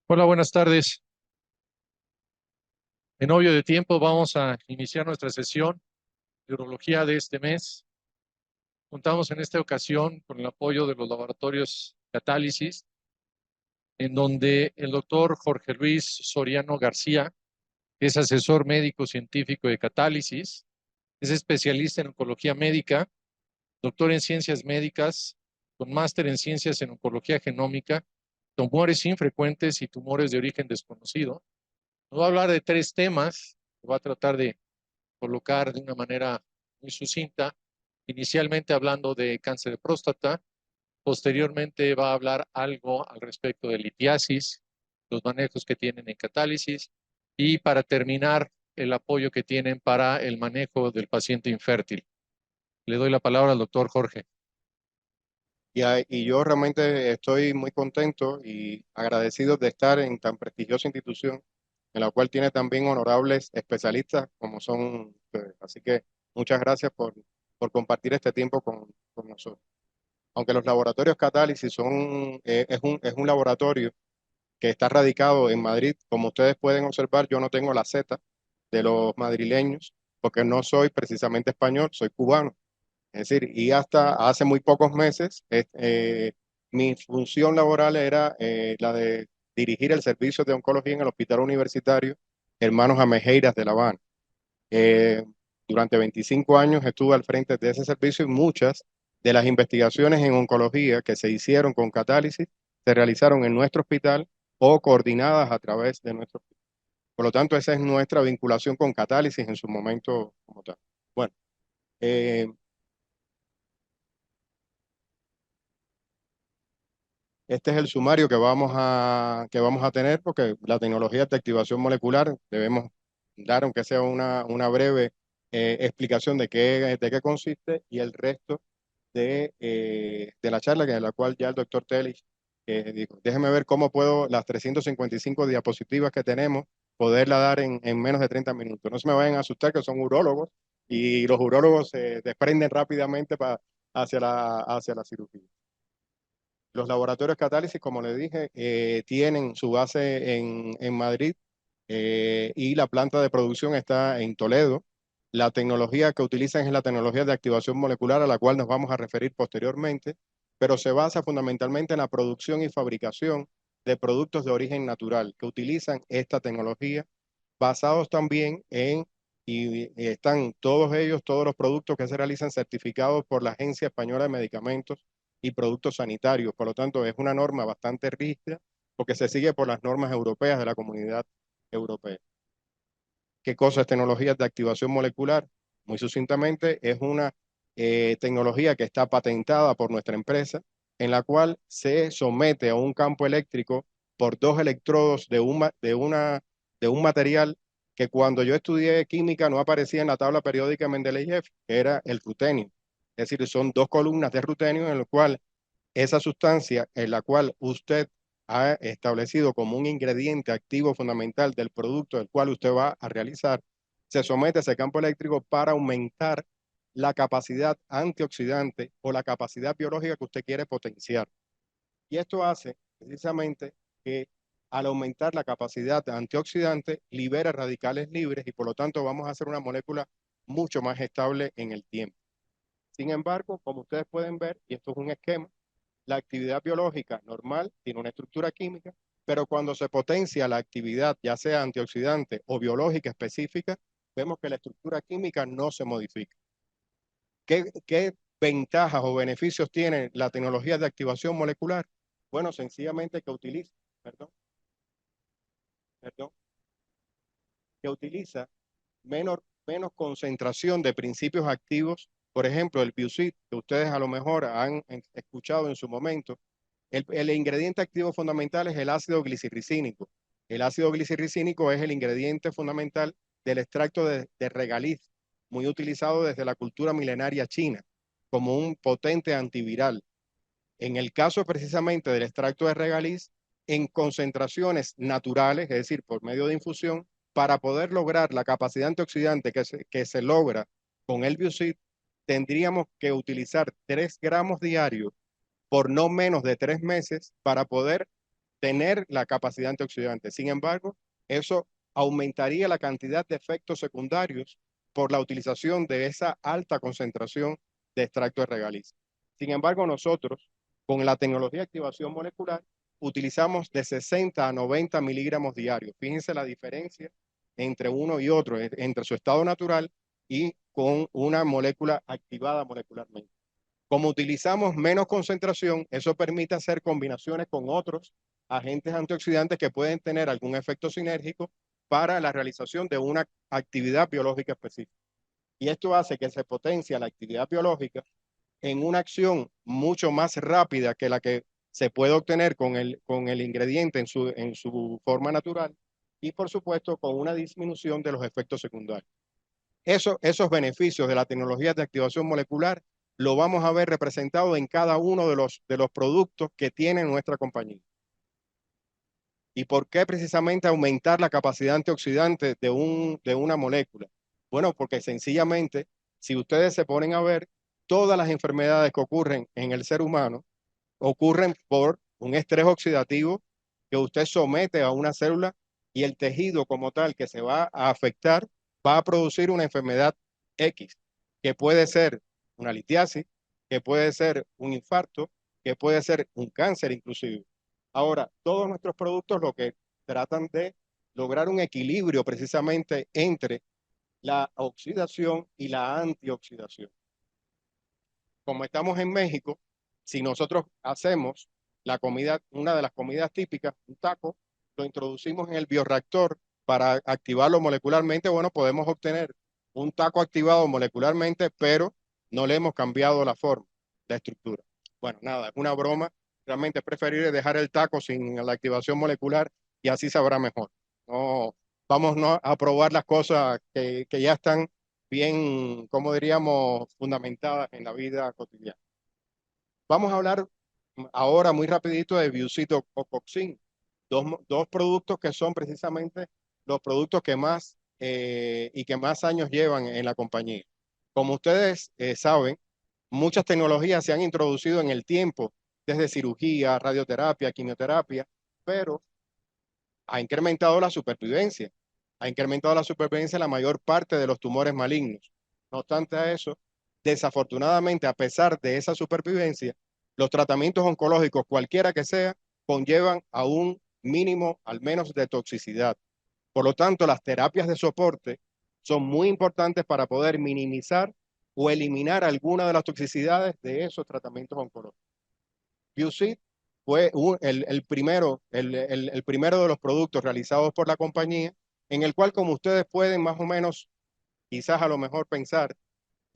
Hola, buenas tardes. En obvio de tiempo vamos a iniciar nuestra sesión de urología de este mes. Contamos en esta ocasión con el apoyo de los laboratorios Catálisis, en donde el doctor Jorge Luis Soriano García es asesor médico científico de Catálisis, es especialista en oncología médica, doctor en ciencias médicas, con máster en ciencias en oncología genómica, tumores infrecuentes y tumores de origen desconocido. Nos va a hablar de tres temas que va a tratar de colocar de una manera muy sucinta, inicialmente hablando de cáncer de próstata, posteriormente va a hablar algo al respecto de litiasis, los manejos que tienen en catálisis y para terminar el apoyo que tienen para el manejo del paciente infértil. Le doy la palabra al doctor Jorge. Y yo realmente estoy muy contento y agradecido de estar en tan prestigiosa institución, en la cual tiene también honorables especialistas como son ustedes. Así que muchas gracias por compartir este tiempo con nosotros. Aunque los laboratorios Catálisis es un laboratorio que está radicado en Madrid, como ustedes pueden observar, yo no tengo la Z de los madrileños, porque no soy precisamente español, soy cubano. Es decir, y hasta hace muy pocos meses, mi función laboral era la de dirigir el servicio de oncología en el Hospital Universitario Hermanos Amejeiras de La Habana. Eh, Durante 25 años estuve al frente de ese servicio y muchas de las investigaciones en oncología que se hicieron con catálisis se realizaron en nuestro hospital o coordinadas a través de nuestro hospital. Por lo tanto, esa es nuestra vinculación con catálisis en su momento como tal. Bueno, eh, este es el sumario que vamos a tener porque la tecnología de activación molecular debemos dar, aunque sea una breve explicación de qué consiste y el resto de la charla, que es la cual ya el doctor Telich dijo. Déjeme ver cómo puedo las 355 diapositivas que tenemos, poderla dar en menos de 30 minutos. No se me vayan a asustar que son urólogos y los urólogos se desprenden rápidamente hacia la cirugía. Los laboratorios Catálisis, como le dije, tienen su base en Madrid y la planta de producción está en Toledo. La tecnología que utilizan es la tecnología de activación molecular a la cual nos vamos a referir posteriormente, pero se basa fundamentalmente en la producción y fabricación de productos de origen natural que utilizan esta tecnología, basados también y están todos ellos, todos los productos que se realizan certificados por la Agencia Española de Medicamentos y Productos Sanitarios. Por lo tanto, es una norma bastante rígida porque se sigue por las normas europeas de la Comunidad Europea. ¿Qué cosa es tecnologías de activación molecular? Muy sucintamente, es una tecnología que está patentada por nuestra empresa, en la cual se somete a un campo eléctrico por dos electrodos de un material que cuando yo estudié química no aparecía en la tabla periódica de Mendeleev, que era el rutenio. Es decir, son dos columnas de rutenio en el cual esa sustancia en la cual usted ha establecido como un ingrediente activo fundamental del producto del cual usted va a realizar, se somete a ese campo eléctrico para aumentar la capacidad antioxidante o la capacidad biológica que usted quiere potenciar. Y esto hace precisamente que al aumentar la capacidad antioxidante, libera radicales libres y por lo tanto vamos a hacer una molécula mucho más estable en el tiempo. Sin embargo, como ustedes pueden ver, y esto es un esquema, la actividad biológica normal tiene una estructura química, pero cuando se potencia la actividad, ya sea antioxidante o biológica específica, vemos que la estructura química no se modifica. ¿Qué ventajas o beneficios tiene la tecnología de activación molecular? Bueno, sencillamente perdón, perdón, que utiliza menos concentración de principios activos. Por ejemplo, el Biusit, que ustedes a lo mejor han escuchado en su momento, el ingrediente activo fundamental es el ácido glicirricínico. El ácido glicirricínico es el ingrediente fundamental del extracto de regaliz, muy utilizado desde la cultura milenaria china, como un potente antiviral. En el caso precisamente del extracto de regaliz, en concentraciones naturales, es decir, por medio de infusión, para poder lograr la capacidad antioxidante que se logra con el Biocid, tendríamos que utilizar 3 gramos diarios por no menos de 3 meses para poder tener la capacidad antioxidante. Sin embargo, eso aumentaría la cantidad de efectos secundarios por la utilización de esa alta concentración de extracto de regaliz. Sin embargo, nosotros, con la tecnología de activación molecular, utilizamos de 60 a 90 miligramos diarios. Fíjense la diferencia entre uno y otro, entre su estado natural y con una molécula activada molecularmente. Como utilizamos menos concentración, eso permite hacer combinaciones con otros agentes antioxidantes que pueden tener algún efecto sinérgico para la realización de una actividad biológica específica. Y esto hace que se potencie la actividad biológica en una acción mucho más rápida que la que se puede obtener con el ingrediente en su forma natural y, por supuesto, con una disminución de los efectos secundarios. Esos beneficios de la tecnología de activación molecular lo vamos a ver representado en cada uno de los productos que tiene nuestra compañía. ¿Y por qué precisamente aumentar la capacidad antioxidante de una molécula? Bueno, porque sencillamente, si ustedes se ponen a ver, todas las enfermedades que ocurren en el ser humano ocurren por un estrés oxidativo que usted somete a una célula y el tejido como tal que se va a afectar va a producir una enfermedad X, que puede ser una litiasis, que puede ser un infarto, que puede ser un cáncer inclusive. Ahora, todos nuestros productos lo que tratan de lograr un equilibrio precisamente entre la oxidación y la antioxidación. Como estamos en México, si nosotros hacemos la comida, una de las comidas típicas, un taco, lo introducimos en el bioreactor para activarlo molecularmente, bueno, podemos obtener un taco activado molecularmente, pero no le hemos cambiado la forma, la estructura. Bueno, nada, es una broma. Realmente es preferible dejar el taco sin la activación molecular y así sabrá mejor. No, vamos no, a probar las cosas que ya están bien, como diríamos, fundamentadas en la vida cotidiana. Vamos a hablar ahora muy rapidito de Biucito o Coxin, dos productos que son precisamente los productos que más y que más años llevan en la compañía. Como ustedes saben, muchas tecnologías se han introducido en el tiempo, desde cirugía, radioterapia, quimioterapia, pero ha incrementado la supervivencia. Ha incrementado la supervivencia en la mayor parte de los tumores malignos. No obstante a eso, desafortunadamente, a pesar de esa supervivencia, los tratamientos oncológicos, cualquiera que sea, conllevan a un mínimo, al menos, de toxicidad. Por lo tanto, las terapias de soporte son muy importantes para poder minimizar o eliminar alguna de las toxicidades de esos tratamientos oncológicos. Biucid fue el primero de los productos realizados por la compañía, en el cual, como ustedes pueden más o menos, quizás a lo mejor pensar,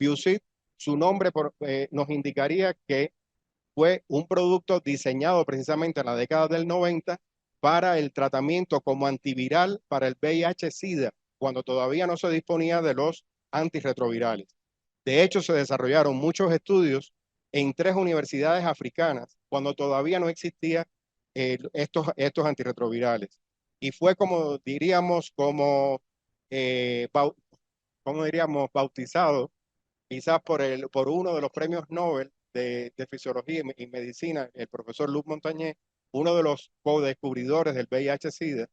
Biucid, su nombre nos indicaría que fue un producto diseñado precisamente en la década del 90 para el tratamiento como antiviral para el VIH-Sida, cuando todavía no se disponía de los antirretrovirales. De hecho, se desarrollaron muchos estudios en 3 universidades africanas cuando todavía no existían estos antirretrovirales. Y fue como diríamos, bautizado quizás por uno de los premios Nobel de Fisiología y Medicina, el profesor Luc Montagnier, uno de los co-descubridores del VIH-Sida,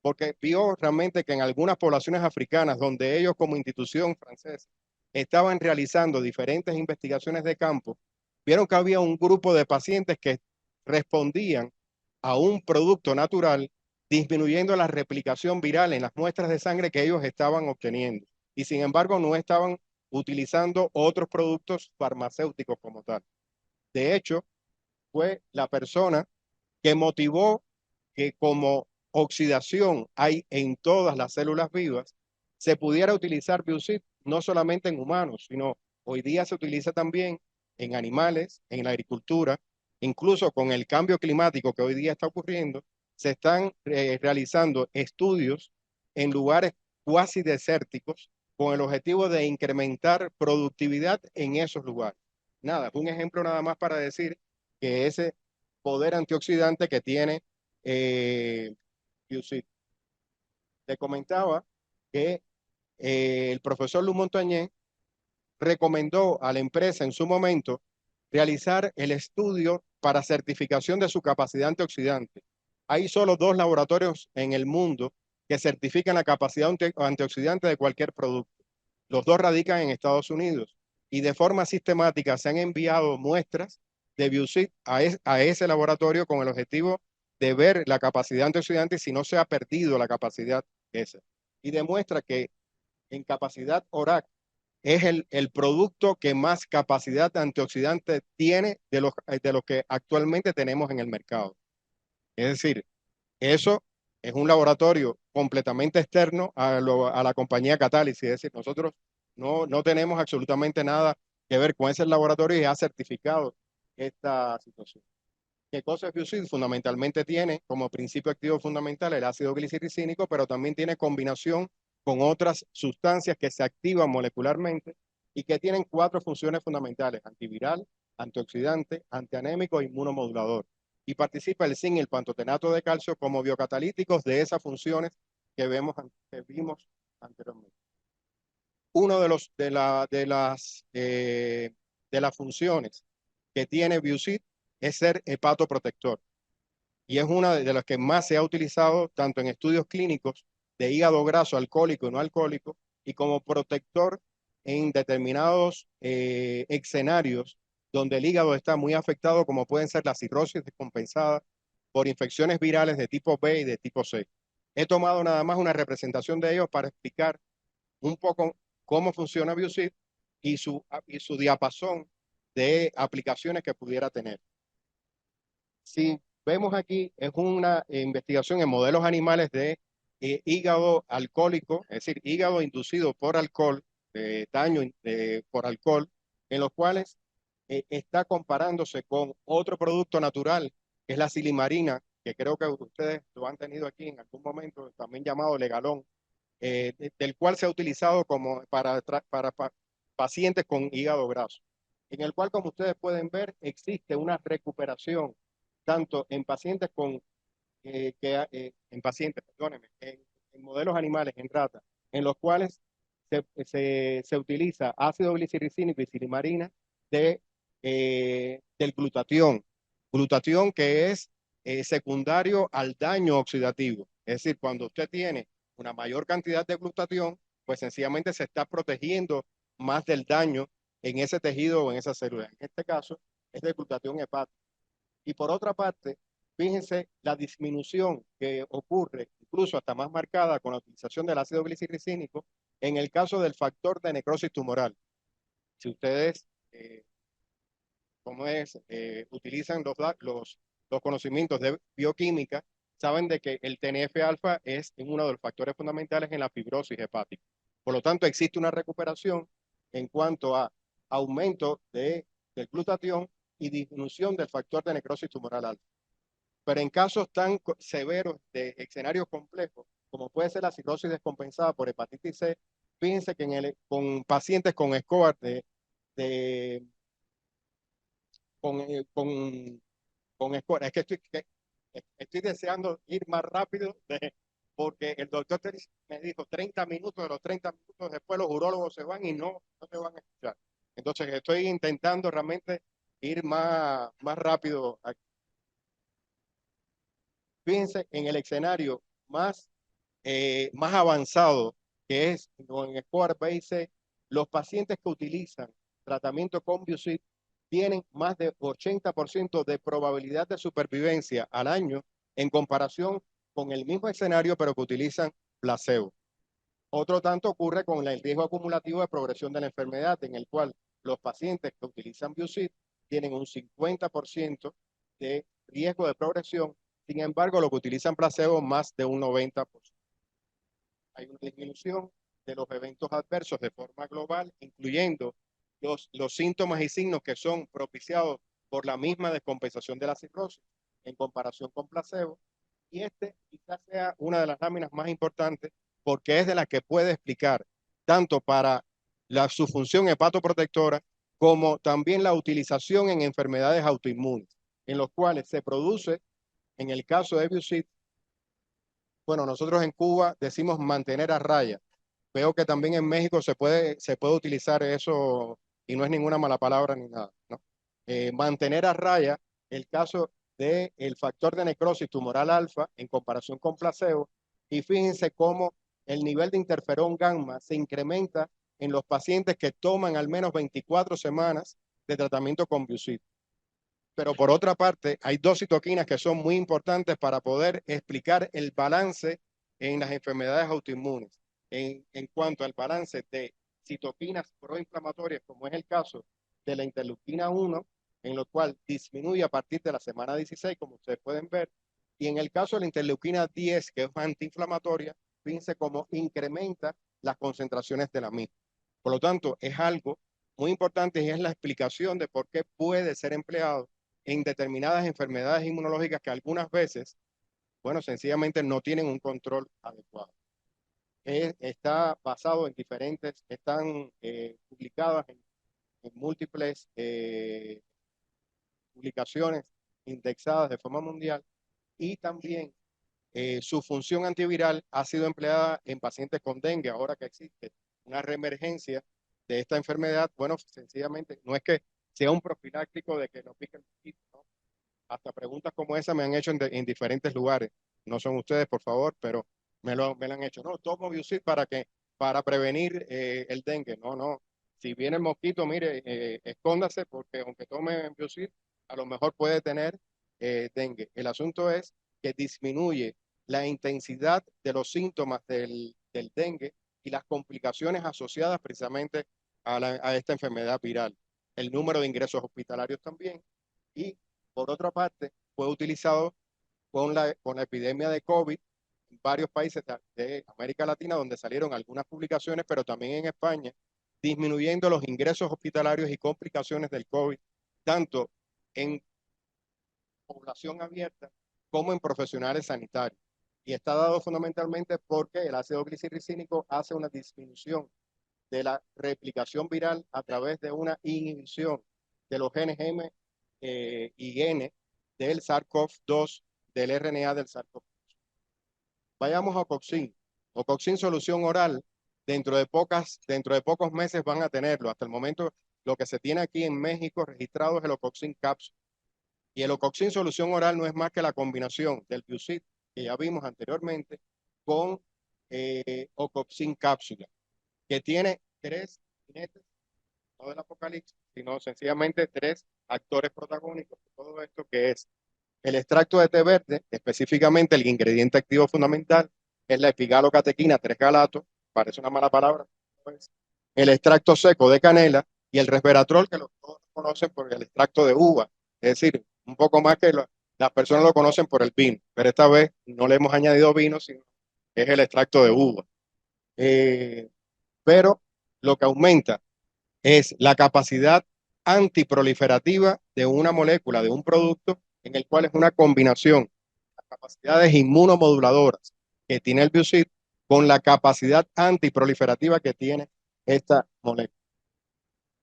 porque vio realmente que en algunas poblaciones africanas, donde ellos como institución francesa estaban realizando diferentes investigaciones de campo, vieron que había un grupo de pacientes que respondían a un producto natural, disminuyendo la replicación viral en las muestras de sangre que ellos estaban obteniendo. Y sin embargo, no estaban utilizando otros productos farmacéuticos como tal. De hecho, fue la persona que motivó que como oxidación hay en todas las células vivas, se pudiera utilizar Biucid no solamente en humanos, sino hoy día se utiliza también en animales, en la agricultura, incluso con el cambio climático que hoy día está ocurriendo, se están realizando estudios en lugares cuasi desérticos con el objetivo de incrementar productividad en esos lugares. Nada, un ejemplo nada más para decir que ese poder antioxidante que tiene Biucid. Te comentaba que el profesor Luc Montagnier recomendó a la empresa en su momento realizar el estudio para certificación de su capacidad antioxidante. hay solo 2 laboratorios en el mundo que certifican la capacidad antioxidante de cualquier producto. Los 2 radican en Estados Unidos y de forma sistemática se han enviado muestras de Biocid a ese laboratorio con el objetivo de ver la capacidad antioxidante y si no se ha perdido la capacidad esa. Y demuestra que en capacidad ORAC es el producto que más capacidad antioxidante tiene de los que actualmente tenemos en el mercado. Es decir, eso es un laboratorio completamente externo a la compañía Catálisis. Es decir, nosotros no tenemos absolutamente nada que ver con ese laboratorio y ha certificado esta situación. ¿Qué cosa es Biocid? Fundamentalmente tiene como principio activo fundamental el ácido glicirricínico, pero también tiene combinación con otras sustancias que se activan molecularmente y que tienen 4 funciones fundamentales: antiviral, antioxidante, antianémico e inmunomodulador. Y participa el zinc y el pantotenato de calcio como biocatalíticos de esas funciones que vimos anteriormente. Uno de las funciones que tiene Biocid es ser hepatoprotector. Y es una de las que más se ha utilizado tanto en estudios clínicos de hígado graso alcohólico y no alcohólico, y como protector en determinados escenarios donde el hígado está muy afectado, como pueden ser la cirrosis descompensada por infecciones virales de tipo B y de tipo C. He tomado nada más una representación de ellos para explicar un poco cómo funciona Biocid y su diapasón de aplicaciones que pudiera tener. Si vemos aquí, es una investigación en modelos animales de hígado alcohólico, es decir, hígado inducido por alcohol, daño por alcohol, en los cuales está comparándose con otro producto natural, que es la silimarina, que creo que ustedes lo han tenido aquí en algún momento, también llamado legalón, del cual se ha utilizado como para pacientes con hígado graso, en el cual, como ustedes pueden ver, existe una recuperación tanto en pacientes perdónenme, en modelos animales, en ratas, en los cuales se utiliza ácido glicirricínico y silimarina del glutatión que es secundario al daño oxidativo. Es decir, cuando usted tiene una mayor cantidad de glutatión, pues sencillamente se está protegiendo más del daño en ese tejido o en esa célula. En este caso, es de glutatión hepático. Y por otra parte, fíjense la disminución que ocurre, incluso hasta más marcada con la utilización del ácido glicirricínico, en el caso del factor de necrosis tumoral. Si ustedes, utilizan los conocimientos de bioquímica, saben de que el TNF-alfa es uno de los factores fundamentales en la fibrosis hepática. Por lo tanto, existe una recuperación en cuanto a aumento del glutatión y disminución del factor de necrosis tumoral alfa. Pero en casos tan severos de escenarios complejos, como puede ser la cirrosis descompensada por hepatitis C, fíjense que con pacientes con SCOAR con SCOAR, es que estoy deseando ir más rápido porque el doctor me dijo 30 minutos, de los 30 minutos después los urólogos se van y no se van a escuchar. Entonces estoy intentando realmente ir más rápido aquí. Fíjense en el escenario más avanzado, que es en SCOAR base, los pacientes que utilizan tratamiento con Biocid tienen más de 80% de probabilidad de supervivencia al año en comparación con el mismo escenario, pero que utilizan placebo. Otro tanto ocurre con el riesgo acumulativo de progresión de la enfermedad, en el cual los pacientes que utilizan Biocid tienen un 50% de riesgo de progresión. Sin embargo, los que utilizan placebo, más de un 90%. Hay una disminución de los eventos adversos de forma global, incluyendo los síntomas y signos que son propiciados por la misma descompensación de la cirrosis en comparación con placebo. Y quizás sea una de las láminas más importantes porque es de la que puede explicar tanto para su función hepatoprotectora como también la utilización en enfermedades autoinmunes, en los cuales se produce, en el caso de Biocid, bueno, nosotros en Cuba decimos mantener a raya. Veo que también en México se puede utilizar eso y no es ninguna mala palabra ni nada, ¿no? Mantener a raya el caso del factor de necrosis tumoral alfa en comparación con placebo, y fíjense cómo el nivel de interferón gamma se incrementa en los pacientes que toman al menos 24 semanas de tratamiento con Bucit. Pero por otra parte, hay dos citoquinas que son muy importantes para poder explicar el balance en las enfermedades autoinmunes. En cuanto al balance de citoquinas proinflamatorias, como es el caso de la interleuquina 1, en lo cual disminuye a partir de la semana 16, como ustedes pueden ver, y en el caso de la interleuquina 10, que es antiinflamatoria, fíjense cómo incrementa las concentraciones de la misma. Por lo tanto, es algo muy importante y es la explicación de por qué puede ser empleado en determinadas enfermedades inmunológicas que algunas veces, bueno, sencillamente no tienen un control adecuado. Está basado en diferentes, están publicadas en múltiples publicaciones indexadas de forma mundial, y también su función antiviral ha sido empleada en pacientes con dengue. Ahora que existe una reemergencia de esta enfermedad, bueno, sencillamente no es que sea un profiláctico de que nos pique el mosquito, ¿no? Hasta preguntas como esa me han hecho en diferentes lugares. No son ustedes, por favor, pero me lo han hecho. No, tomo Bucit para prevenir el dengue. No, no. Si viene el mosquito, mire, escóndase, porque aunque tome Bucit, a lo mejor puede tener dengue. El asunto es que disminuye la intensidad de los síntomas del dengue y las complicaciones asociadas precisamente a esta enfermedad viral. El número de ingresos hospitalarios también. Y por otra parte, fue utilizado con la epidemia de COVID en varios países de América Latina, donde salieron algunas publicaciones, pero también en España, disminuyendo los ingresos hospitalarios y complicaciones del COVID, tanto en población abierta como en profesionales sanitarios. Y está dado fundamentalmente porque el ácido glicirricínico hace una disminución de la replicación viral a través de una inhibición de los genes M y N del SARS-CoV-2, del RNA del SARS-CoV-2. Vayamos a Ocoxin. Ocoxin solución oral, dentro de pocos meses van a tenerlo. Hasta el momento, lo que se tiene aquí en México registrado es el Ocoxin cápsula. Y el Ocoxin solución oral no es más que la combinación del Bucit, que ya vimos anteriormente, con Ocoxin cápsula, que tiene tres jinetes, no del apocalipsis, sino sencillamente tres actores protagónicos de todo esto, que es el extracto de té verde, específicamente el ingrediente activo fundamental, es la epigalocatequina 3-galato, parece una mala palabra, pues, el extracto seco de canela y el resveratrol, que todos conocen por el extracto de uva, es decir, un poco más que las personas lo conocen por el vino, pero esta vez no le hemos añadido vino, sino es el extracto de uva. Pero lo que aumenta es la capacidad antiproliferativa de una molécula, de un producto, en el cual es una combinación de las capacidades inmunomoduladoras que tiene el Bucit con la capacidad antiproliferativa que tiene esta molécula.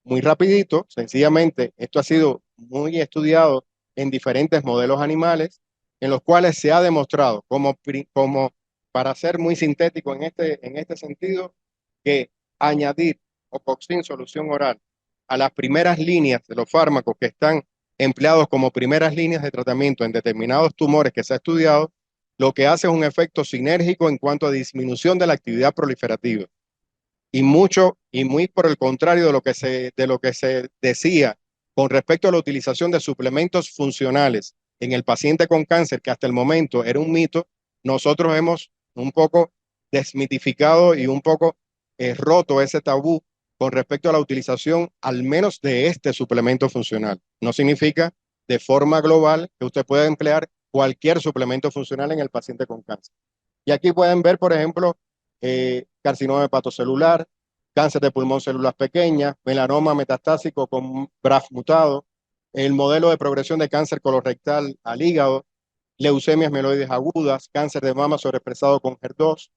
Muy rapidito, sencillamente, esto ha sido muy estudiado en diferentes modelos animales, en los cuales se ha demostrado, como para ser muy sintético en este sentido, que añadir Ocoxin solución oral a las primeras líneas de los fármacos que están empleados como primeras líneas de tratamiento en determinados tumores que se ha estudiado, lo que hace es un efecto sinérgico en cuanto a disminución de la actividad proliferativa. Y muy por el contrario de lo que se decía con respecto a la utilización de suplementos funcionales en el paciente con cáncer, que hasta el momento era un mito, nosotros hemos un poco desmitificado y un poco roto ese tabú con respecto a la utilización al menos de este suplemento funcional. No significa de forma global que usted pueda emplear cualquier suplemento funcional en el paciente con cáncer. Y aquí pueden ver, por ejemplo, carcinoma hepatocelular, cáncer de pulmón, células pequeñas, melanoma metastásico con BRAF mutado, el modelo de progresión de cáncer colorectal al hígado, leucemias mieloides agudas, cáncer de mama sobreexpresado con HER2,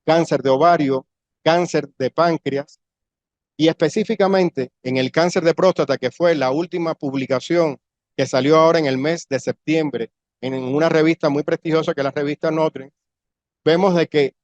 cáncer de ovario, cáncer de páncreas, y específicamente en el cáncer de próstata, que fue la última publicación que salió ahora en el mes de septiembre en una revista muy prestigiosa que es la revista Notre, vemos de que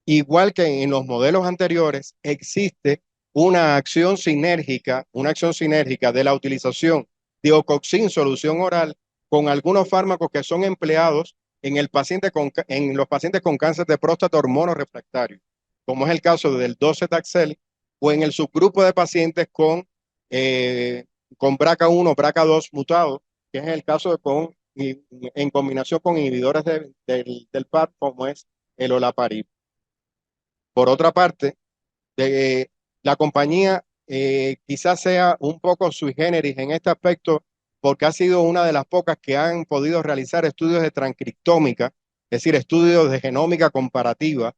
igual que en los modelos anteriores existe una acción sinérgica de la utilización de Ocoxin solución oral con algunos fármacos que son empleados en los pacientes con cáncer de próstata hormonorefractario, como es el caso del docetaxel, o en el subgrupo de pacientes con BRCA1 o BRCA2 mutado, que es el caso en combinación con inhibidores del PARP, como es el olaparib. Por otra parte, la compañía quizás sea un poco sui generis en este aspecto, porque ha sido una de las pocas que han podido realizar estudios de transcriptómica, es decir, estudios de genómica comparativa,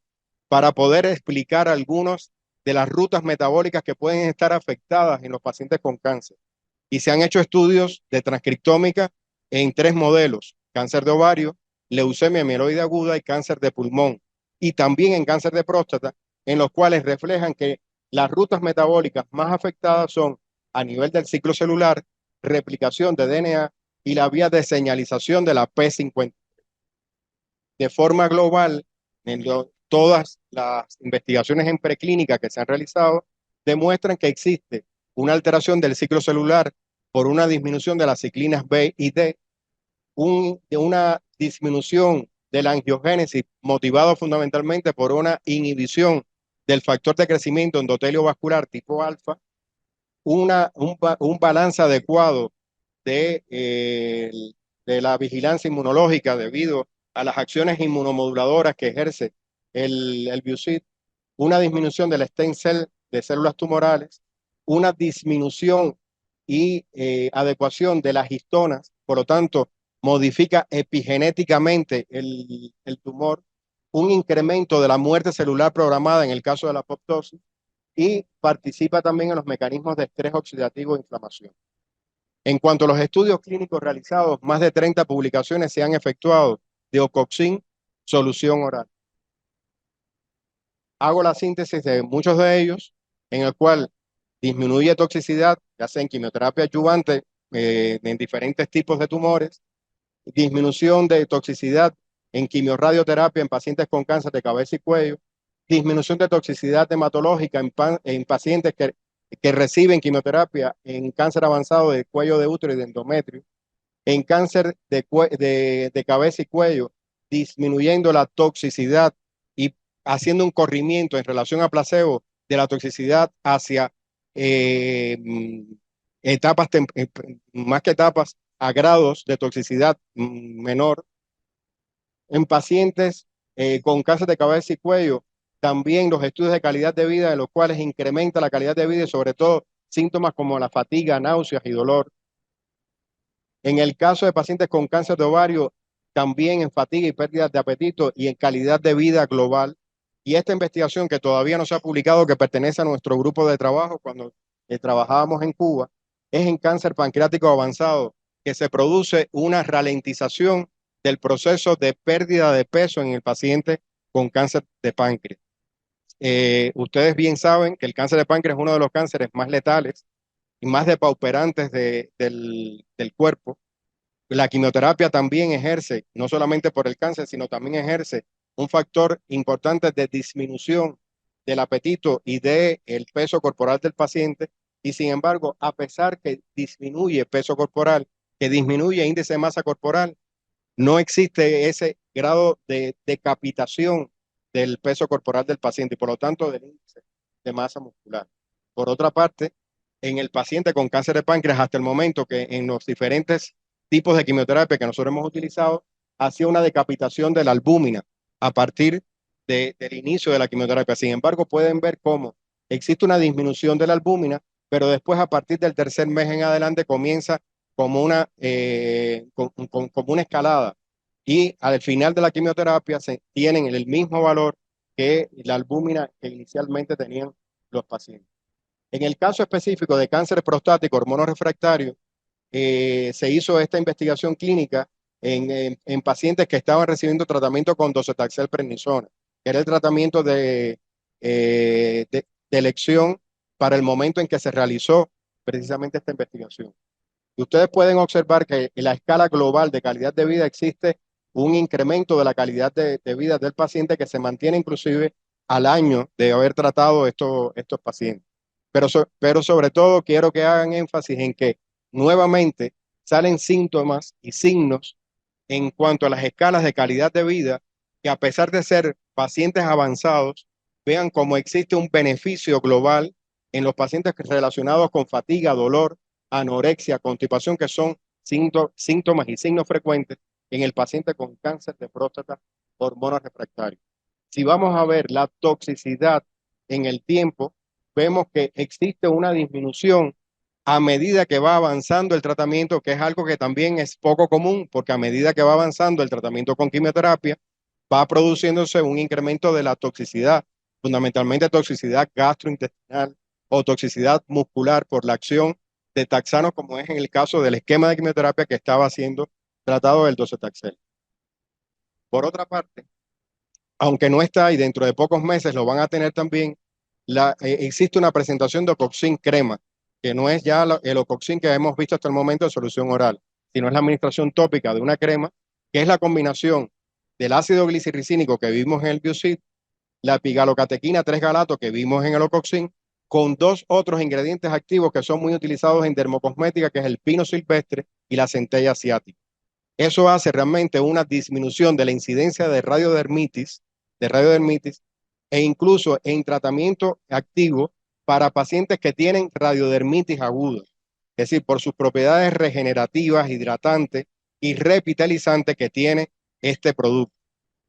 para poder explicar algunas de las rutas metabólicas que pueden estar afectadas en los pacientes con cáncer. Y se han hecho estudios de transcriptómica en 3 modelos: cáncer de ovario, leucemia mieloide aguda y cáncer de pulmón, y también en cáncer de próstata, en los cuales reflejan que las rutas metabólicas más afectadas son a nivel del ciclo celular, replicación de DNA y la vía de señalización de la P50. De forma global, todas las investigaciones en preclínica que se han realizado demuestran que existe una alteración del ciclo celular por una disminución de las ciclinas B y D, una disminución de la angiogénesis motivado fundamentalmente por una inhibición del factor de crecimiento endotelio vascular tipo alfa, un balance adecuado de la vigilancia inmunológica debido a las acciones inmunomoduladoras que ejerce el Biusit, una disminución del stem cell de células tumorales, una disminución y adecuación de las histonas, por lo tanto, modifica epigenéticamente el tumor, un incremento de la muerte celular programada en el caso de la apoptosis, y participa también en los mecanismos de estrés oxidativo e inflamación. En cuanto a los estudios clínicos realizados, más de 30 publicaciones se han efectuado de Ocoxin solución oral. Hago la síntesis de muchos de ellos, en el cual disminuye toxicidad, ya sea en quimioterapia adyuvante, en diferentes tipos de tumores, disminución de toxicidad en quimiorradioterapia en pacientes con cáncer de cabeza y cuello, disminución de toxicidad hematológica en pacientes que reciben quimioterapia en cáncer avanzado de cuello de útero y de endometrio, en cáncer de cabeza y cuello, disminuyendo la toxicidad y haciendo un corrimiento en relación a placebo de la toxicidad hacia etapas, más que etapas, a grados de toxicidad menor. En pacientes con cáncer de cabeza y cuello, también los estudios de calidad de vida, de los cuales incrementa la calidad de vida y sobre todo síntomas como la fatiga, náuseas y dolor. En el caso de pacientes con cáncer de ovario, también en fatiga y pérdida de apetito y en calidad de vida global. Y esta investigación, que todavía no se ha publicado, que pertenece a nuestro grupo de trabajo cuando trabajábamos en Cuba, es en cáncer pancreático avanzado, que se produce una ralentización del proceso de pérdida de peso en el paciente con cáncer de páncreas. Ustedes bien saben que el cáncer de páncreas es uno de los cánceres más letales y más depauperantes del cuerpo. La quimioterapia también ejerce, no solamente por el cáncer, sino también ejerce un factor importante de disminución del apetito y del peso corporal del paciente. Y sin embargo, a pesar que disminuye peso corporal, que disminuye índice de masa corporal, no existe ese grado de decapitación del peso corporal del paciente y por lo tanto del índice de masa muscular. Por otra parte, en el paciente con cáncer de páncreas, hasta el momento que en los diferentes tipos de quimioterapia que nosotros hemos utilizado, hacía una decapitación de la albúmina a partir del inicio de la quimioterapia. Sin embargo, pueden ver cómo existe una disminución de la albúmina, pero después a partir del tercer mes en adelante comienza como como una escalada. Y al final de la quimioterapia se tienen el mismo valor que la albúmina que inicialmente tenían los pacientes. En el caso específico de cáncer prostático hormonorefractario, se hizo esta investigación clínica en pacientes que estaban recibiendo tratamiento con docetaxel prednisona, que era el tratamiento de elección para el momento en que se realizó precisamente esta investigación. Y ustedes pueden observar que en la escala global de calidad de vida existe un incremento de la calidad de vida del paciente que se mantiene inclusive al año de haber tratado estos pacientes. Pero sobre todo quiero que hagan énfasis en que nuevamente salen síntomas y signos en cuanto a las escalas de calidad de vida, que a pesar de ser pacientes avanzados, vean cómo existe un beneficio global en los pacientes relacionados con fatiga, dolor, anorexia, constipación, que son síntomas y signos frecuentes en el paciente con cáncer de próstata, hormonas refractarios. Si vamos a ver la toxicidad en el tiempo, vemos que existe una disminución a medida que va avanzando el tratamiento, que es algo que también es poco común, porque a medida que va avanzando el tratamiento con quimioterapia, va produciéndose un incremento de la toxicidad, fundamentalmente toxicidad gastrointestinal o toxicidad muscular por la acción de taxanos, como es en el caso del esquema de quimioterapia que estaba siendo tratado del docetaxel. Por otra parte, aunque no está y dentro de pocos meses lo van a tener también, existe una presentación de Ocoxin crema, que no es ya el Ocoxin que hemos visto hasta el momento de solución oral, sino es la administración tópica de una crema, que es la combinación del ácido glicirricínico que vimos en el Biocid, la epigalocatequina 3-galato que vimos en el Ocoxin, con dos otros ingredientes activos que son muy utilizados en dermocosmética, que es el pino silvestre y la centella asiática. Eso hace realmente una disminución de la incidencia de radiodermitis e incluso en tratamiento activo para pacientes que tienen radiodermitis aguda. Es decir, por sus propiedades regenerativas, hidratantes y revitalizantes que tiene este producto,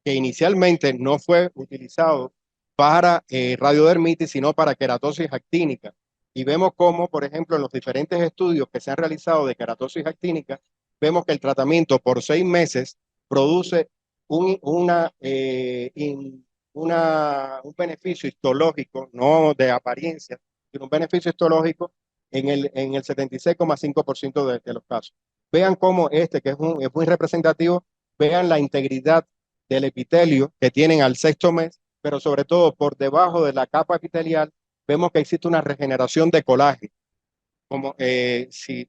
que inicialmente no fue utilizado para radiodermitis, sino para queratosis actínica. Y vemos cómo, por ejemplo, en los diferentes estudios que se han realizado de queratosis actínica, vemos que el tratamiento por 6 meses produce un beneficio histológico, no de apariencia, sino un beneficio histológico en el 76,5% de los casos. Vean cómo que es muy representativo, vean la integridad del epitelio que tienen al 6º mes, pero sobre todo por debajo de la capa epitelial vemos que existe una regeneración de colágeno, como si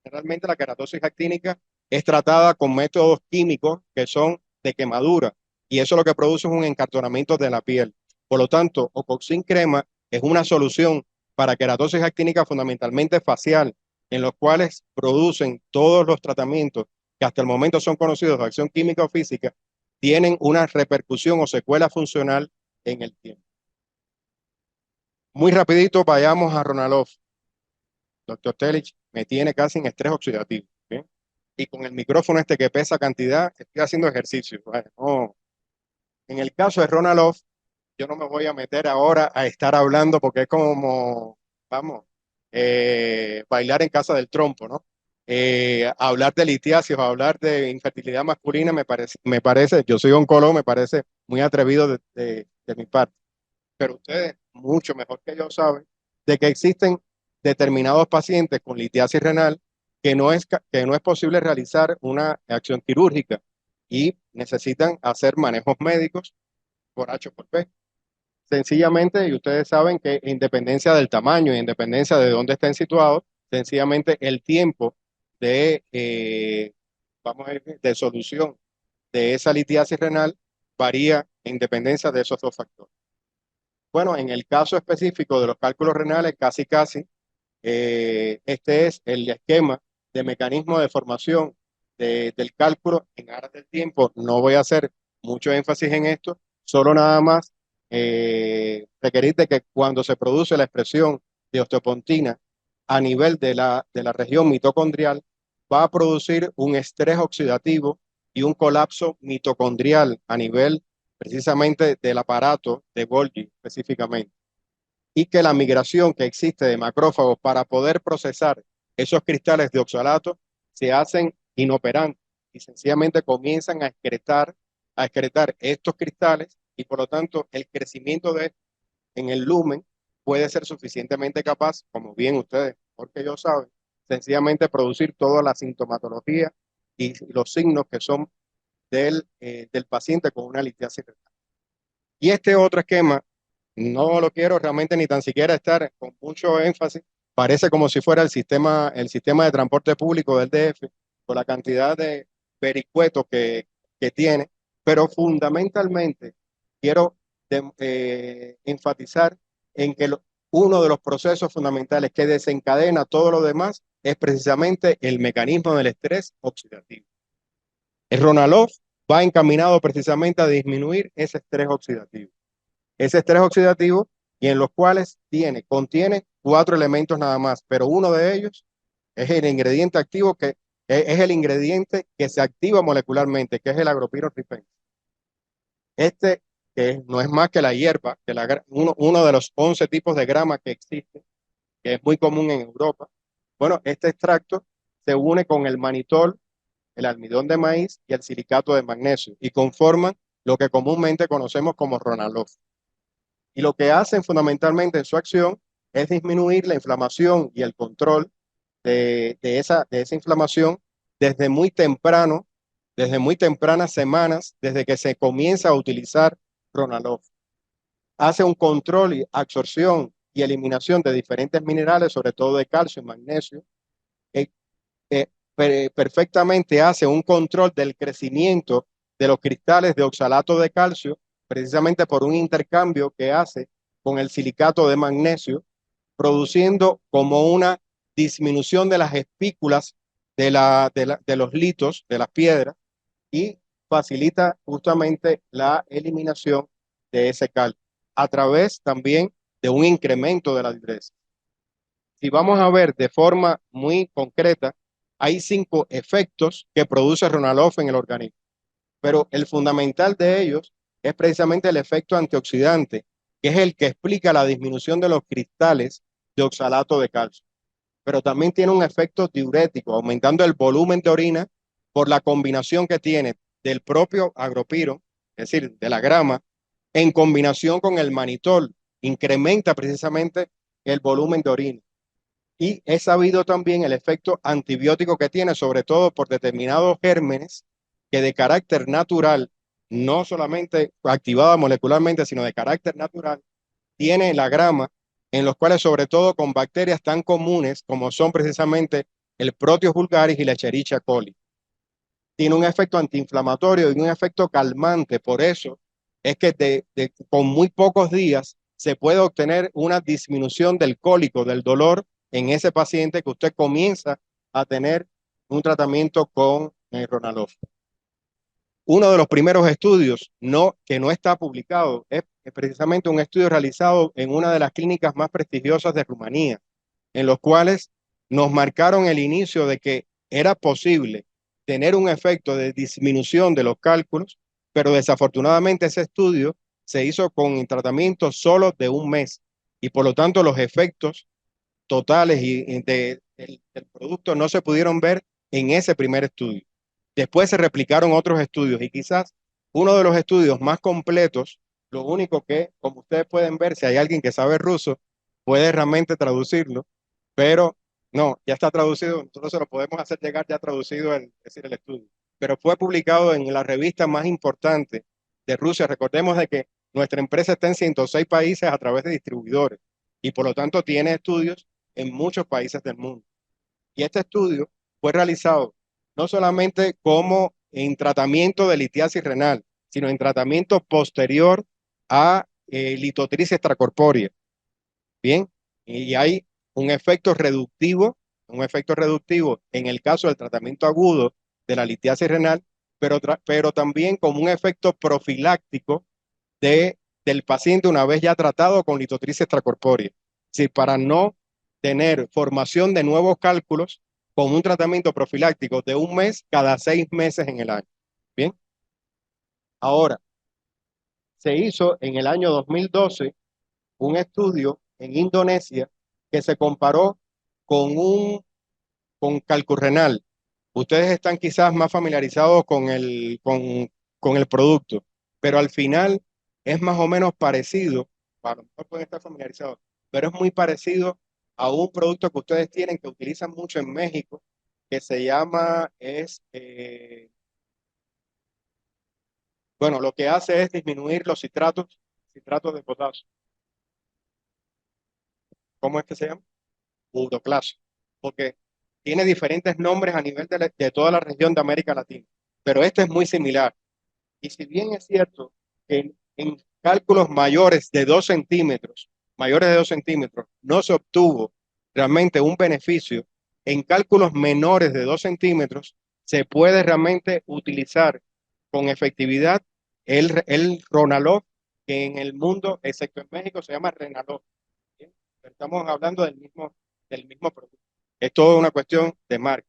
realmente la queratosis actínica es tratada con métodos químicos que son de quemadura, y eso lo que produce es un encartonamiento de la piel. Por lo tanto, Ocoxin crema es una solución para queratosis actínica fundamentalmente facial, en los cuales producen todos los tratamientos que hasta el momento son conocidos de acción química o física, tienen una repercusión o secuela funcional en el tiempo. Muy rapidito, vayamos a Ronalov. Doctor Telich me tiene casi en estrés oxidativo. ¿Okay? Y con el micrófono que pesa cantidad, estoy haciendo ejercicio. ¿Vale? No. En el caso de Ronalov, yo no me voy a meter ahora a estar hablando porque es como, vamos, bailar en casa del trompo, ¿no? Hablar de litiasis o hablar de infertilidad masculina me parece, yo soy oncólogo, me parece muy atrevido de mi parte. Pero ustedes, mucho mejor que yo, saben de que existen determinados pacientes con litiasis renal que no es posible realizar una acción quirúrgica y necesitan hacer manejos médicos por H o por P. Sencillamente, y ustedes saben que independencia del tamaño, independencia de dónde estén situados, sencillamente el tiempo vamos a decir, de solución de esa litiasis renal varía en dependencia de esos dos factores. Bueno, en el caso específico de los cálculos renales, casi, este es el esquema de mecanismo de formación del cálculo en aras del tiempo. No voy a hacer mucho énfasis en esto, solo nada más requerir de que cuando se produce la expresión de osteopontina a nivel de la región mitocondrial, va a producir un estrés oxidativo y un colapso mitocondrial a nivel precisamente del aparato de Golgi específicamente, y que la migración que existe de macrófagos para poder procesar esos cristales de oxalato se hacen inoperantes y sencillamente comienzan a excretar estos cristales, y por lo tanto el crecimiento en el lumen puede ser suficientemente capaz, como bien ustedes, porque ellos saben, sencillamente producir toda la sintomatología y los signos que son del paciente con una litiasis renal. Y este otro esquema, no lo quiero realmente ni tan siquiera estar con mucho énfasis, parece como si fuera el sistema de transporte público del DF, por la cantidad de vericuetos que tiene, pero fundamentalmente quiero enfatizar en que uno de los procesos fundamentales que desencadena todo lo demás es precisamente el mecanismo del estrés oxidativo. El Ronalol va encaminado precisamente a disminuir ese estrés oxidativo. Ese estrés oxidativo y en los cuales contiene 4 elementos nada más, pero uno de ellos es el ingrediente activo que es el ingrediente que se activa molecularmente, que es el agropirorifén. Este, que no es más que la hierba, que uno de los 11 tipos de grama que existe, que es muy común en Europa. Bueno, este extracto se une con el manitol, el almidón de maíz y el silicato de magnesio y conforman lo que comúnmente conocemos como Ronalol. Y lo que hacen fundamentalmente en su acción es disminuir la inflamación y el control de esa inflamación desde muy temprano, desde muy tempranas semanas, desde que se comienza a utilizar Ronalol. Hace un control y absorción y eliminación de diferentes minerales, sobre todo de calcio y magnesio. Perfectamente hace un control del crecimiento de los cristales de oxalato de calcio, precisamente por un intercambio que hace con el silicato de magnesio, produciendo como una disminución de las espículas de los litos, de las piedras, y facilita justamente la eliminación de ese calcio, a través también de un incremento de la diuresis. Si vamos a ver de forma muy concreta, hay 5 efectos que produce Ronalol en el organismo, pero el fundamental de ellos es precisamente el efecto antioxidante, que es el que explica la disminución de los cristales de oxalato de calcio. Pero también tiene un efecto diurético, aumentando el volumen de orina por la combinación que tiene del propio agropiro, es decir, de la grama, en combinación con el manitol, incrementa precisamente el volumen de orina. Y es sabido también el efecto antibiótico que tiene, sobre todo por determinados gérmenes que de carácter natural, no solamente activada molecularmente, sino de carácter natural, tiene la grama, en los cuales sobre todo con bacterias tan comunes como son precisamente el Proteus vulgaris y la Escherichia coli. Tiene un efecto antiinflamatorio y un efecto calmante, por eso es que con muy pocos días se puede obtener una disminución del cólico, del dolor en ese paciente que usted comienza a tener un tratamiento con Ronalol. Uno de los primeros estudios que no está publicado es precisamente un estudio realizado en una de las clínicas más prestigiosas de Rumanía, en los cuales nos marcaron el inicio de que era posible tener un efecto de disminución de los cálculos, pero desafortunadamente ese estudio se hizo con tratamientos solo de un mes y por lo tanto los efectos totales del producto no se pudieron ver en ese primer estudio. Después se replicaron otros estudios y quizás uno de los estudios más completos, lo único que, como ustedes pueden ver, si hay alguien que sabe ruso, puede realmente traducirlo, pero no, ya está traducido, nosotros se lo podemos hacer llegar ya traducido, es decir, el estudio. Pero fue publicado en la revista más importante de Rusia. Recordemos de que nuestra empresa está en 106 países a través de distribuidores y por lo tanto tiene estudios en muchos países del mundo. Y este estudio fue realizado no solamente como en tratamiento de litiasis renal, sino en tratamiento posterior a litotrisis extracorpórea. Bien, y hay un efecto reductivo en el caso del tratamiento agudo de la litiasis renal, pero también como un efecto profiláctico del paciente una vez ya tratado con litotrisis extracorpórea. Es decir, para no tener formación de nuevos cálculos con un tratamiento profiláctico de un mes cada 6 meses en el año. Bien. Ahora, se hizo en el año 2012 un estudio en Indonesia que se comparó con calcurrenal. Ustedes están quizás más familiarizados con el producto, pero al final es más o menos parecido, a lo mejor pueden estar familiarizados, pero es muy parecido a un producto que ustedes tienen que utilizan mucho en México, que se llama, bueno, lo que hace es disminuir los citratos de potasio. ¿Cómo es que se llama? Uroplaso, porque tiene diferentes nombres a nivel de toda la región de América Latina, pero este es muy similar. Y si bien es cierto que en cálculos mayores de 2 centímetros, no se obtuvo realmente un beneficio, en cálculos menores de 2 centímetros se puede realmente utilizar con efectividad el Ronalog, que en el mundo, excepto en México, se llama Renalog. ¿Bien? Estamos hablando del mismo producto. Es toda una cuestión de marca.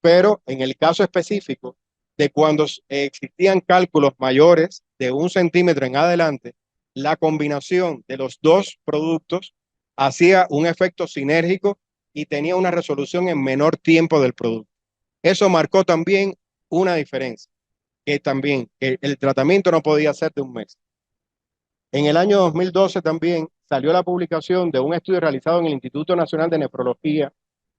Pero en el caso específico de cuando existían cálculos mayores de 1 centímetro en adelante, la combinación de los dos productos hacía un efecto sinérgico y tenía una resolución en menor tiempo del producto. Eso marcó también una diferencia, que también el tratamiento no podía ser de un mes. En el año 2012 también salió la publicación de un estudio realizado en el Instituto Nacional de Nefrología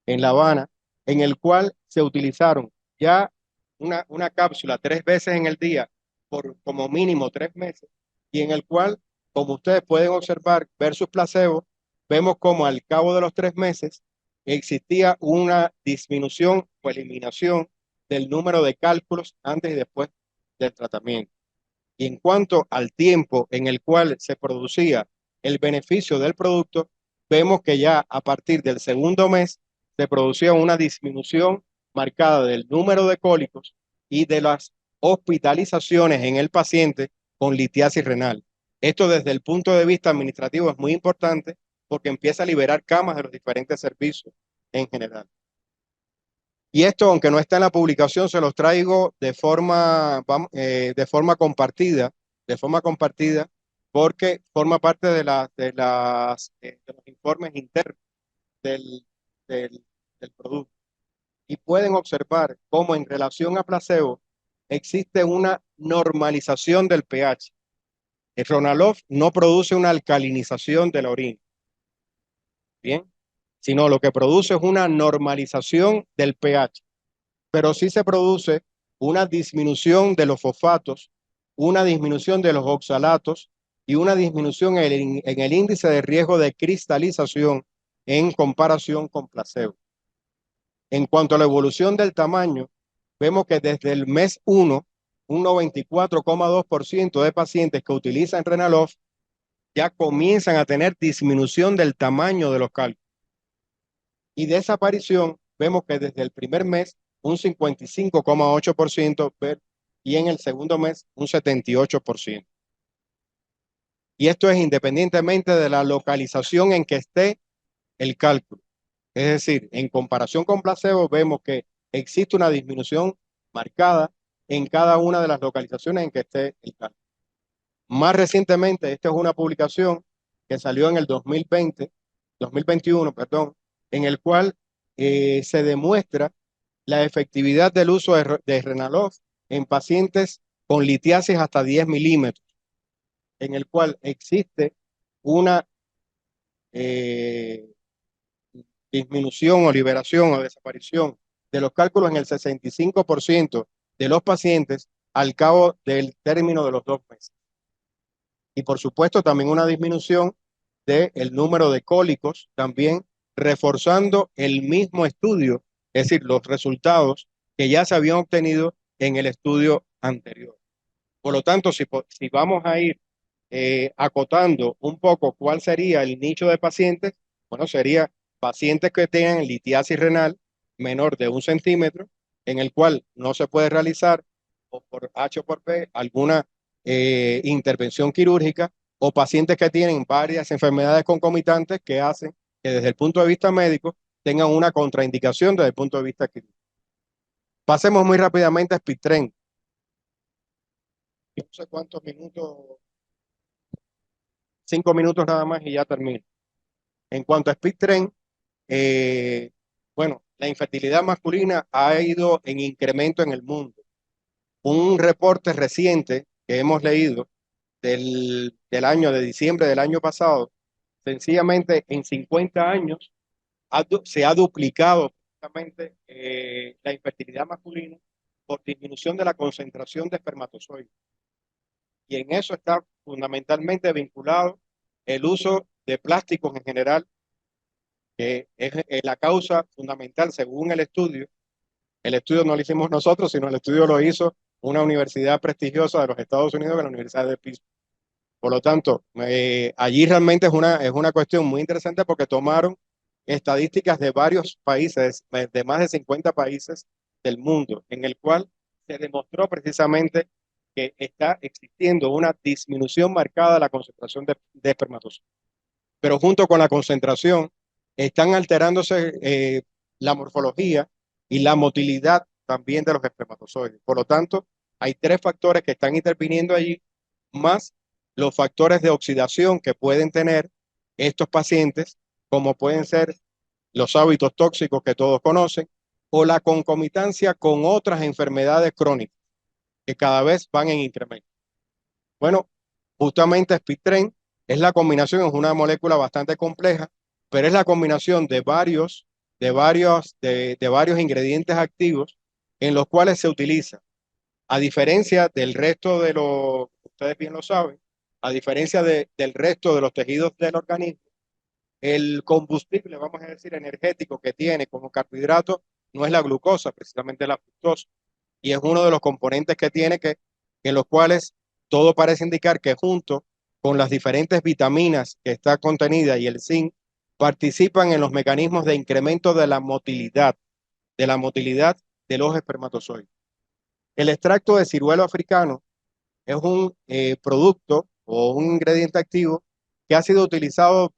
en La Habana, en el cual se utilizaron ya una cápsula 3 veces en el día por como mínimo 3 meses, y en el cual, como ustedes pueden observar, versus placebo, vemos como al cabo de los 3 meses existía una disminución o eliminación del número de cálculos antes y después del tratamiento. Y en cuanto al tiempo en el cual se producía el beneficio del producto, vemos que ya a partir del segundo mes se producía una disminución marcada del número de cólicos y de las hospitalizaciones en el paciente con litiasis renal. Esto desde el punto de vista administrativo es muy importante porque empieza a liberar camas de los diferentes servicios en general. Y esto, aunque no está en la publicación, se los traigo de forma compartida, porque forma parte de los informes internos del, del producto. Y pueden observar cómo en relación a placebo existe una normalización del pH. El Ronalog no produce una alcalinización de la orina, ¿bien? Sino lo que produce es una normalización del pH. Pero sí se produce una disminución de los fosfatos, una disminución de los oxalatos y una disminución en el índice de riesgo de cristalización en comparación con placebo. En cuanto a la evolución del tamaño, vemos que desde el mes 1, un 94,2% de pacientes que utilizan Renalog ya comienzan a tener disminución del tamaño de los cálculos. Y de esa aparición, vemos que desde el primer mes, un 55,8%, y en el segundo mes, un 78%. Y esto es independientemente de la localización en que esté el cálculo. Es decir, en comparación con placebo, vemos que existe una disminución marcada en cada una de las localizaciones en que esté el cálculo. Más recientemente, esta es una publicación que salió en el 2021, perdón, en el cual se demuestra la efectividad del uso de Renalog en pacientes con litiasis hasta 10 milímetros, en el cual existe una disminución o liberación o desaparición de los cálculos en el 65% de los pacientes al cabo del término de los 2 meses. Y por supuesto también una disminución del número de cólicos, también reforzando el mismo estudio, es decir, los resultados que ya se habían obtenido en el estudio anterior. Por lo tanto, si vamos a ir acotando un poco cuál sería el nicho de pacientes, bueno, sería pacientes que tengan litiasis renal menor de 1 centímetro, en el cual no se puede realizar o por H o por P alguna intervención quirúrgica, o pacientes que tienen varias enfermedades concomitantes que hacen que desde el punto de vista médico tengan una contraindicación desde el punto de vista quirúrgico. Pasemos muy rápidamente a SpeedTrend. No sé cuántos minutos, 5 minutos nada más y ya termino. En cuanto a SpeedTrend, bueno, la infertilidad masculina ha ido en incremento en el mundo. Un reporte reciente que hemos leído del año de diciembre del año pasado, sencillamente en 50 años se ha duplicado justamente la infertilidad masculina por disminución de la concentración de espermatozoides. Y en eso está fundamentalmente vinculado el uso de plásticos en general, que es la causa fundamental según el estudio. El estudio no lo hicimos nosotros, sino el estudio lo hizo una universidad prestigiosa de los Estados Unidos, que es la Universidad de Pittsburgh. Por lo tanto, allí realmente es una cuestión muy interesante porque tomaron estadísticas de varios países, de más de 50 países del mundo, en el cual se demostró precisamente que está existiendo una disminución marcada de la concentración de espermatozoides. Pero junto con la concentración están alterándose la morfología y la motilidad también de los espermatozoides. Por lo tanto, hay tres factores que están interviniendo allí, más los factores de oxidación que pueden tener estos pacientes, como pueden ser los hábitos tóxicos que todos conocen, o la concomitancia con otras enfermedades crónicas que cada vez van en incremento. Bueno, justamente SPID-TREN es la combinación, es una molécula bastante compleja, pero es la combinación de varios ingredientes activos en los cuales se utiliza, a diferencia del resto de los, ustedes bien lo saben, a diferencia del resto de los tejidos del organismo, el combustible, vamos a decir, energético que tiene como carbohidrato no es la glucosa, precisamente la fructosa, y es uno de los componentes que tiene en los cuales todo parece indicar que junto con las diferentes vitaminas que está contenida y el zinc, participan en los mecanismos de incremento de la motilidad de los espermatozoides. El extracto de ciruelo africano es un producto o un ingrediente activo que ha sido utilizado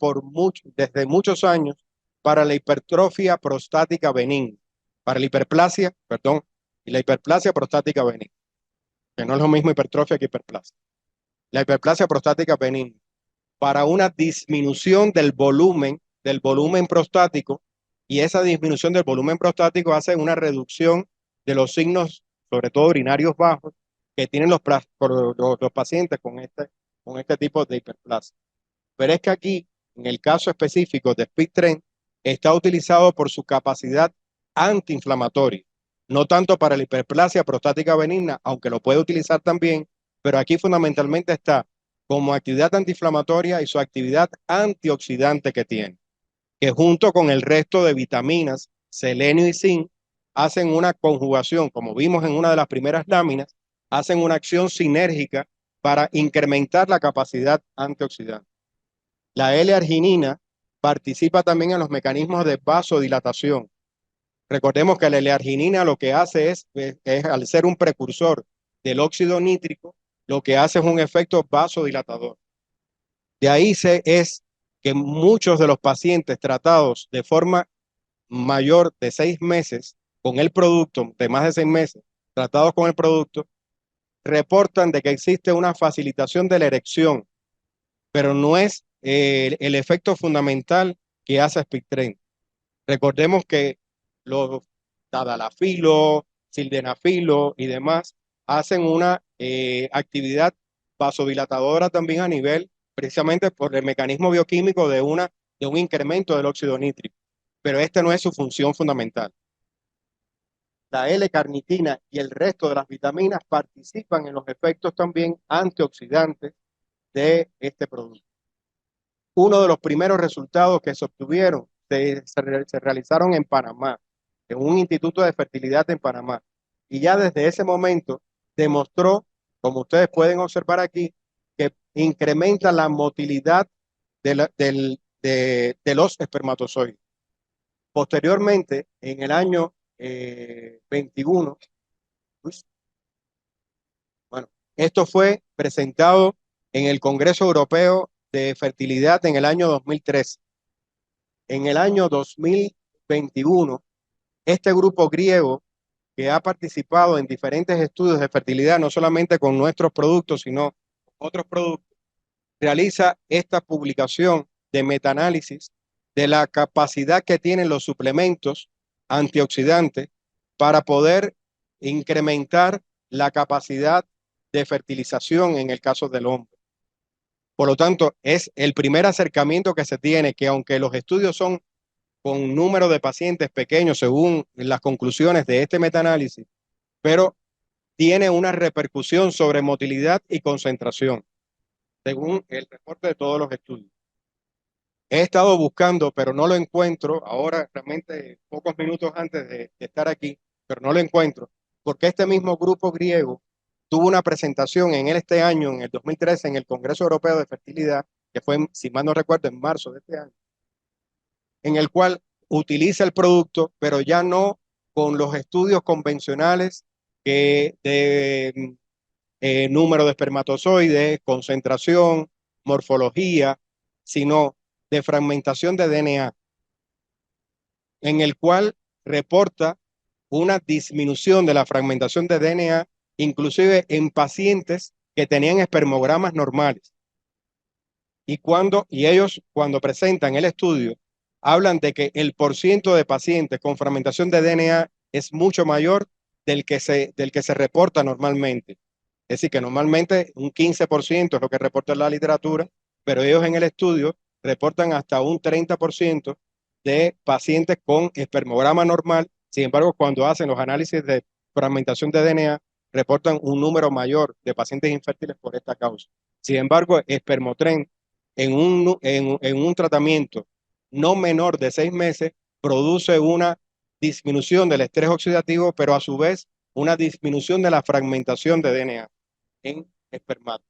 desde muchos años para la hipertrofia prostática benigna, para la hiperplasia, perdón, y la hiperplasia prostática benigna, que no es lo mismo hipertrofia que hiperplasia. La hiperplasia prostática benigna, para una disminución del volumen prostático, y esa disminución del volumen prostático hace una reducción de los signos, sobre todo urinarios bajos, que tienen los pacientes con este tipo de hiperplasia. Pero es que aquí, en el caso específico de SPID-TREN, está utilizado por su capacidad antiinflamatoria, no tanto para la hiperplasia prostática benigna, aunque lo puede utilizar también, pero aquí fundamentalmente está como actividad antiinflamatoria y su actividad antioxidante que tiene, que junto con el resto de vitaminas, selenio y zinc, hacen una conjugación, como vimos en una de las primeras láminas, hacen una acción sinérgica para incrementar la capacidad antioxidante. La L-arginina participa también en los mecanismos de vasodilatación. Recordemos que la L-arginina lo que hace es, al ser un precursor del óxido nítrico, lo que hace es un efecto vasodilatador. De ahí es que muchos de los pacientes tratados de forma mayor de 6 meses con el producto, de más de 6 meses, tratados con el producto, reportan de que existe una facilitación de la erección, pero no es el efecto fundamental que hace SPID-TREN. Recordemos que los tadalafilo, sildenafilo y demás hacen una actividad vasodilatadora también a nivel, precisamente por el mecanismo bioquímico de un incremento del óxido nítrico, pero esta no es su función fundamental. La L-carnitina y el resto de las vitaminas participan en los efectos también antioxidantes de este producto. Uno de los primeros resultados que se obtuvieron se realizaron en Panamá, en un instituto de fertilidad en Panamá. Y ya desde ese momento demostró, como ustedes pueden observar aquí, que incrementa la motilidad de los espermatozoides. Posteriormente, en el año 21, bueno, esto fue presentado en el Congreso Europeo de Fertilidad en el año 2013. En el año 2021, este grupo griego que ha participado en diferentes estudios de fertilidad, no solamente con nuestros productos, sino con otros productos, realiza esta publicación de metaanálisis de la capacidad que tienen los suplementos antioxidantes para poder incrementar la capacidad de fertilización en el caso del hombre. Por lo tanto, es el primer acercamiento que se tiene, que aunque los estudios son con un número de pacientes pequeños según las conclusiones de este metaanálisis, pero tiene una repercusión sobre motilidad y concentración, según el reporte de todos los estudios. He estado buscando, pero no lo encuentro, ahora realmente pocos minutos antes de estar aquí, pero no lo encuentro, porque este mismo grupo griego tuvo una presentación en este año, en el 2013, en el Congreso Europeo de Fertilidad, que fue, si mal no recuerdo, en marzo de este año. en el cual utiliza el producto, pero ya no con los estudios convencionales de número de espermatozoides, concentración, morfología, sino de fragmentación de DNA, en el cual reporta una disminución de la fragmentación de DNA, inclusive en pacientes que tenían espermogramas normales. Y ellos, cuando presentan el estudio, hablan de que el porciento de pacientes con fragmentación de DNA es mucho mayor del que se reporta normalmente. Es decir, que normalmente un 15% es lo que reporta la literatura, pero ellos en el estudio reportan hasta un 30% de pacientes con espermograma normal. Sin embargo, cuando hacen los análisis de fragmentación de DNA, reportan un número mayor de pacientes infértiles por esta causa. Sin embargo, Espermotren en un tratamiento no menor de 6 meses produce una disminución del estrés oxidativo, pero a su vez una disminución de la fragmentación de DNA en espermato.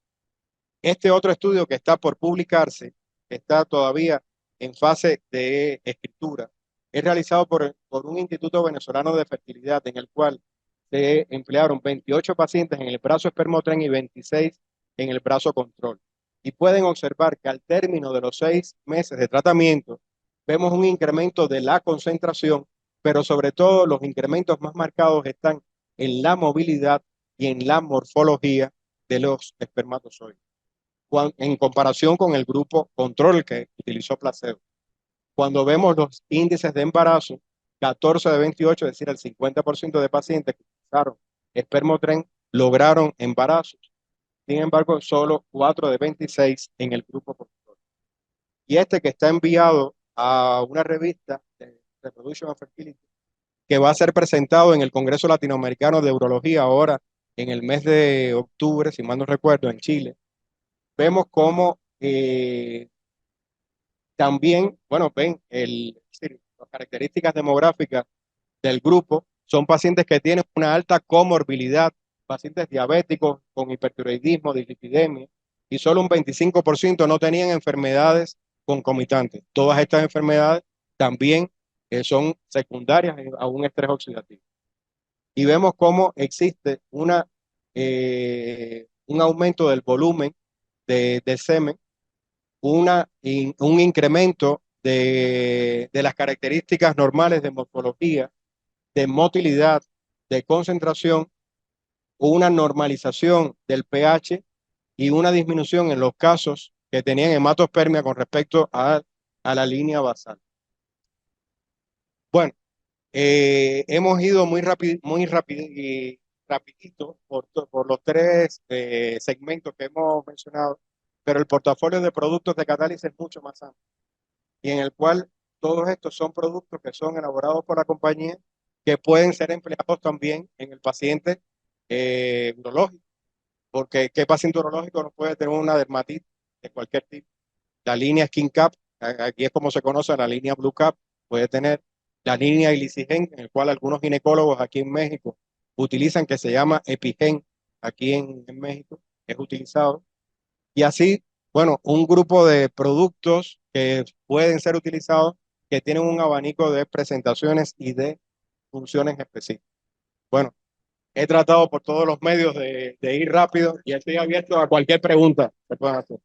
Este otro estudio que está por publicarse, que está todavía en fase de escritura, es realizado por un Instituto Venezolano de Fertilidad, en el cual se emplearon 28 pacientes en el brazo Espermotren y 26 en el brazo control. Y pueden observar que al término de los 6 meses de tratamiento, vemos un incremento de la concentración, pero sobre todo los incrementos más marcados están en la movilidad y en la morfología de los espermatozoides, en comparación con el grupo control que utilizó placebo. Cuando vemos los índices de embarazo, 14 de 28, es decir, el 50% de pacientes que utilizaron Espermotren lograron embarazos. Sin embargo, solo 4 de 26 en el grupo control. Y este que está enviado a una revista de Reproduction of Fertility, que va a ser presentado en el Congreso Latinoamericano de Urología ahora en el mes de octubre, si mal no recuerdo, en Chile. Vemos cómo también, bueno, ven, las características demográficas del grupo son pacientes que tienen una alta comorbilidad, pacientes diabéticos con hipertiroidismo, dislipidemia, y solo un 25% no tenían enfermedades concomitantes. Todas estas enfermedades también son secundarias a un estrés oxidativo. Y vemos cómo existe un aumento del volumen de semen, un incremento de las características normales de morfología, de motilidad, de concentración, una normalización del pH y una disminución en los casos que tenían hematospermia con respecto a la línea basal. Bueno, hemos ido muy rapidito por los 3 segmentos que hemos mencionado, pero el portafolio de productos de catálisis es mucho más amplio, y en el cual todos estos son productos que son elaborados por la compañía, que pueden ser empleados también en el paciente urológico, porque ¿qué paciente urológico no puede tener una dermatitis de cualquier tipo? La línea Skin Cap, aquí es como se conoce la línea Blue Cap, puede tener la línea Ilicigen, en el cual algunos ginecólogos aquí en México utilizan, que se llama Epigen, aquí en México es utilizado. Y así, bueno, un grupo de productos que pueden ser utilizados, que tienen un abanico de presentaciones y de funciones específicas. Bueno, he tratado por todos los medios de ir rápido y estoy abierto a cualquier pregunta que puedan hacer.